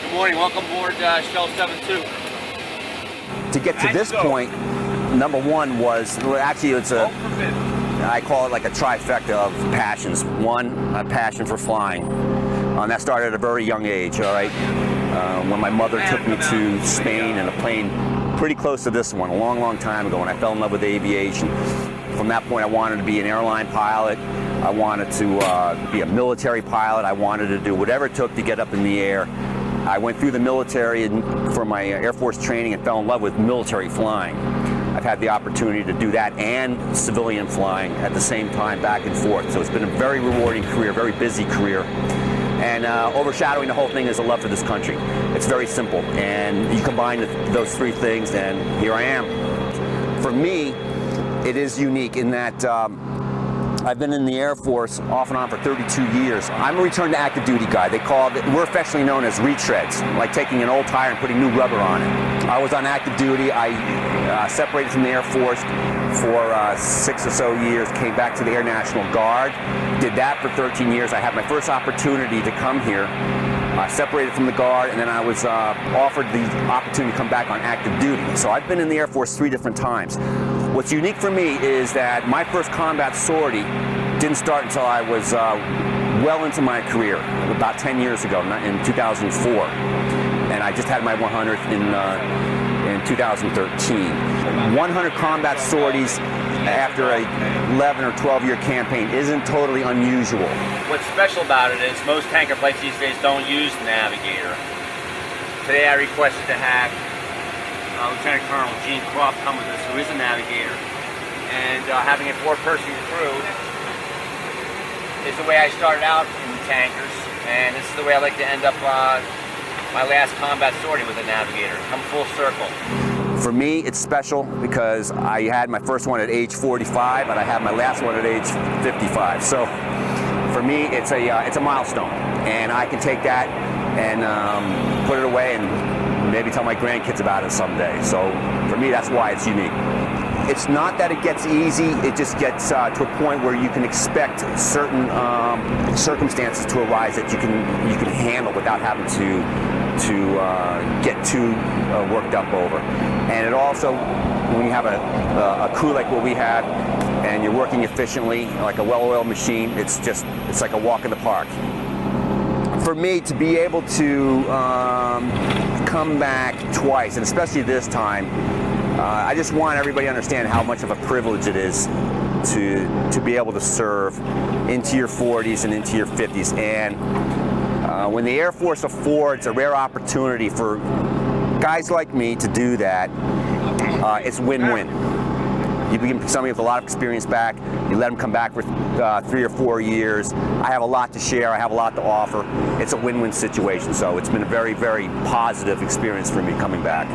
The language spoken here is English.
Good morning, welcome aboard Shell 72. To get to this point, number one was, well, actually it's I call it like a trifecta of passions. One, a passion for flying. That started at a very young age, all right? When my mother took me to Spain in a plane pretty close to this one, a long, long time ago, when I fell in love with aviation. From that point, I wanted to be an airline pilot. I wanted to be a military pilot. I wanted to do whatever it took to get up in the air. I went through the military for my Air Force training and fell in love with military flying. I've had the opportunity to do that and civilian flying at the same time, back and forth. So it's been a very rewarding career, very busy career. And overshadowing the whole thing is a love for this country. It's very simple. And you combine those three things, and here I am. For me, it is unique in that I've been in the Air Force off and on for 32 years. I'm a return to active duty guy. We're affectionately known as retreads, like taking an old tire and putting new rubber on it. I was on active duty. I separated from the Air Force for 6 or so years, came back to the Air National Guard, did that for 13 years. I had my first opportunity to come here. I separated from the Guard, and then I was offered the opportunity to come back on active duty. So I've been in the Air Force 3 different times. What's unique for me is that my first combat sortie didn't start until I was well into my career, about 10 years ago, in 2004. And I just had my 100th in 2013. 100 combat sorties after a 11 or 12-year campaign isn't totally unusual. What's special about it is most tanker flights these days don't use the navigator. Today I requested to have Lieutenant Colonel Gene Croft come with us, who is a navigator. And having a 4-person crew is the way I started out in the tankers, and this is the way I like to end up my last combat sortie with a navigator. Come full circle. For me, it's special because I had my first one at age 45, and I had my last one at age 55. So for me, it's a milestone, and I can take that and put it away and maybe tell my grandkids about it someday. So for me, that's why it's unique. It's not that it gets easy, it just gets to a point where you can expect certain circumstances to arise that you can handle without having to get too worked up over. And it also, when you have a crew like what we have, and you're working efficiently, like a well-oiled machine, it's like a walk in the park. For me, to be able to come back twice, and especially this time, I just want everybody to understand how much of a privilege it is to be able to serve into your 40s and into your 50s. And when the Air Force affords a rare opportunity for guys like me to do that, it's win-win. You give somebody with a lot of experience back, you let them come back for 3 or 4 years. I have a lot to share, I have a lot to offer. It's a win-win situation, so it's been a very, very positive experience for me coming back.